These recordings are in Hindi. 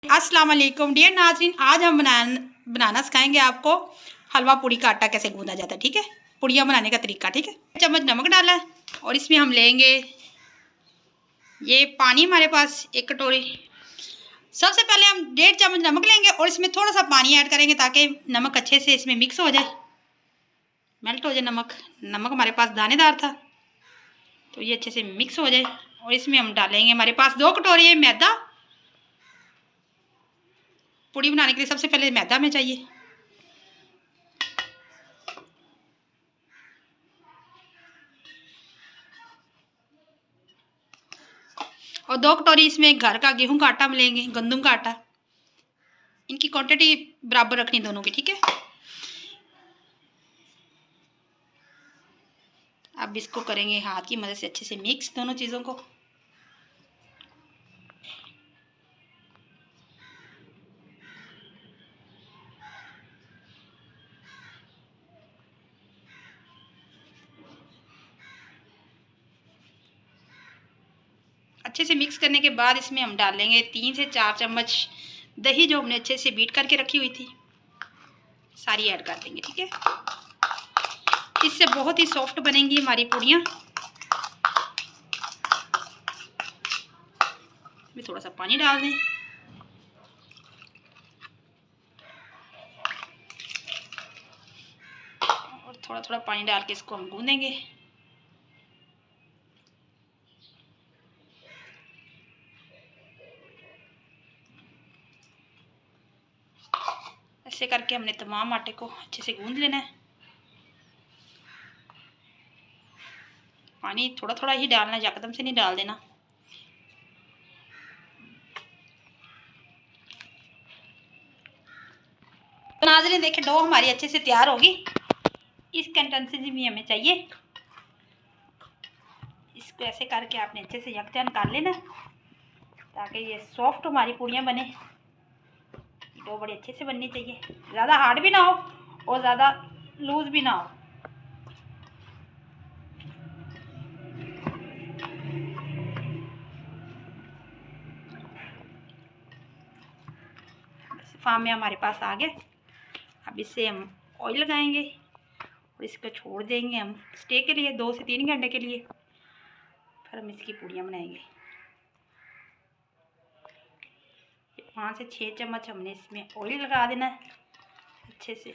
अस्सलाम वालेकुम डियर नाज़रीन, आज हम बनाना सिखाएंगे आपको हलवा पूड़ी का आटा कैसे गूंदा जाता है। ठीक है, पूड़ियाँ बनाने का तरीका। ठीक है, चम्मच नमक डाला है और इसमें हम लेंगे ये पानी, हमारे पास एक कटोरी। सबसे पहले हम 1.5 चम्मच नमक लेंगे और इसमें थोड़ा सा पानी ऐड करेंगे ताकि नमक अच्छे से इसमें मिक्स हो जाए, मेल्ट हो जाए। नमक हमारे पास दानेदार था तो ये अच्छे से मिक्स हो जाए। और इसमें हम डालेंगे, हमारे पास 2 कटोरी है मैदा। पूड़ी बनाने के लिए सबसे पहले मैदा में चाहिए। और 2 कटोरी इसमें घर का गेहूं का आटा मिलेंगे, गंदम का आटा। इनकी क्वांटिटी बराबर रखनी दोनों की। ठीक है, अब इसको करेंगे हाथ की मदद से अच्छे से मिक्स दोनों चीज़ों को। अच्छे से मिक्स करने के बाद इसमें हम डालेंगे 3 से 4 चम्मच दही, जो हमने अच्छे से बीट करके रखी हुई थी, सारी ऐड कर देंगे। ठीक है, इससे बहुत ही सॉफ्ट बनेंगी हमारी पूड़ियाँ। इसमें थोड़ा सा पानी डाल दें और थोड़ा थोड़ा पानी डाल के इसको हम गूंदेंगे। ऐसे करके हमने तमाम आटे को अच्छे से गूंद लेना है। पानी थोड़ा थोड़ा ही डालना है, एकदम से नहीं डाल देना। तो नाज़रीन देखिए, डो हमारी अच्छे से तैयार होगी। इस कंसिस्टेंसी भी हमें चाहिए। इसको ऐसे करके आपने अच्छे से यकजान कर लेना ताकि ये सॉफ्ट हमारी पूड़ियाँ बने। डो बड़ी अच्छे से बननी चाहिए, ज़्यादा हार्ड भी ना हो और ज़्यादा लूज भी ना हो। फार्म में हमारे पास आ गया। अब इससे हम ऑयल लगाएंगे और इसको छोड़ देंगे हम स्टे के लिए 2 से 3 घंटे के लिए। फिर हम इसकी पूड़ियाँ बनाएंगे। 5 से 6 चम्मच हमने इसमें ऑयल लगा देना है अच्छे से।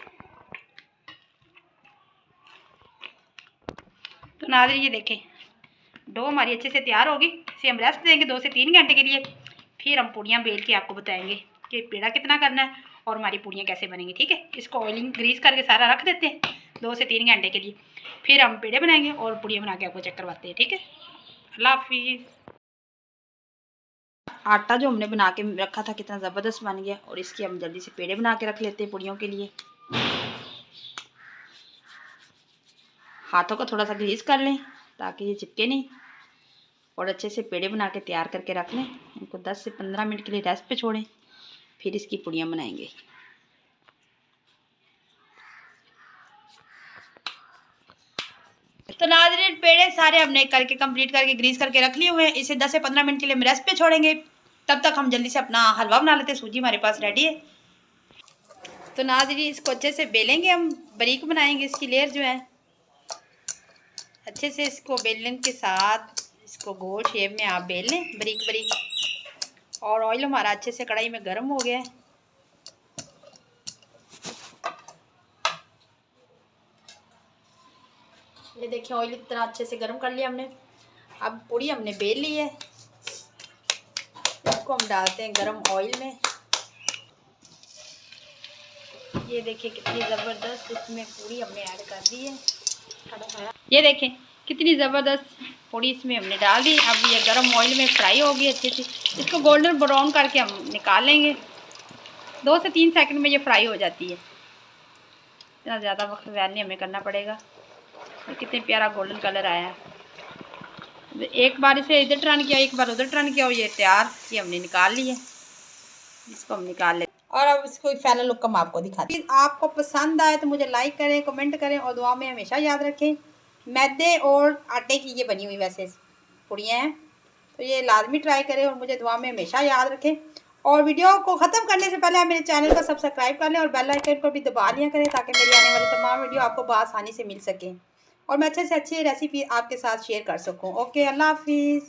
तो नाज़रीन ये देखें, डो हमारी अच्छे से तैयार होगी। इसे हम रेस्ट देंगे 2 से 3 घंटे के लिए। फिर हम पूड़ियाँ बेल के आपको बताएंगे कि पेड़ा कितना करना है और हमारी पूड़ियाँ कैसे बनेंगी। ठीक है, इसको ऑयलिंग ग्रीस करके सारा रख देते हैं 2 से 3 घंटे के लिए। फिर हम पेड़े बनाएंगे और पूड़ियाँ बना के आपको चेक करवाते हैं। ठीक है, अल्लाह हाफिज़। आटा जो हमने बना के रखा था कितना ज़बरदस्त बन गया। और इसके हम जल्दी से पेड़े बना के रख लेते हैं पूड़ियों के लिए। हाथों को थोड़ा सा ग्रीस कर लें ताकि ये चिपके नहीं, और अच्छे से पेड़े बना के तैयार करके रख लें। इनको 10 से 15 मिनट के लिए रेस्ट पे छोड़ें, फिर इसकी पूड़ियाँ बनाएंगे। तो नाज़रीन पेड़े सारे हमने करके कंप्लीट करके ग्रीस करके रख लिए हुए हैं। इसे 10 से 15 मिनट के लिए हम रेस्ट पे छोड़ेंगे। तब तक हम जल्दी से अपना हलवा बना लेते हैं। सूजी हमारे पास रेडी है। तो नाज़रीन इसको अच्छे से बेलेंगे, हम बारीक बनाएंगे इसकी लेयर जो है। अच्छे से इसको बेलने के साथ इसको गोल शेप में आप बेल लें, बारीक बारीक। और ऑयल हमारा अच्छे से कढ़ाई में गर्म हो गया है। ये देखिए, ऑयल इतना अच्छे से गर्म कर लिया हमने। अब पूड़ी हमने बेल ली है, इसको हम डालते हैं गर्म ऑयल में। ये देखिए कितनी ज़बरदस्त इसमें पूड़ी हमने ऐड कर दी है। ये देखें कितनी ज़बरदस्त पूड़ी इसमें हमने डाल दी। अब ये गर्म ऑयल में फ्राई होगी अच्छे से। इसको गोल्डन ब्राउन करके हम निकाल लेंगे। 2 से 3 सेकंड में ये फ्राई हो जाती है। इतना ज़्यादा वक्त वैन नहीं हमें करना पड़ेगा। ये कितने प्यारा गोल्डन कलर आया है। एक बार इसे इधर टर्न किया, एक बार उधर टर्न किया, और ये तैयार, ये हमने निकाल ली है। इसको हम निकाल लेते और अब इसको फाइनल लुक हम आपको दिखाते हैं। आपको पसंद आए तो मुझे लाइक करें, कमेंट करें और दुआ में हमेशा याद रखें। मैदे और आटे की ये बनी हुई वैसे पूड़ियाँ हैं, तो ये लाजमी ट्राई करें और मुझे दुआ में हमेशा याद रखें। और वीडियो को ख़त्म करने से पहले आप मेरे चैनल को सब्सक्राइब कर लें और बेल आइकन को भी दबा लिया करें ताकि मेरी आने वाली तमाम वीडियो आपको बआसानी से मिल सकें और मैं अच्छे से अच्छी रेसिपी आपके साथ शेयर कर सकूं। ओके, अल्लाह हाफिज़।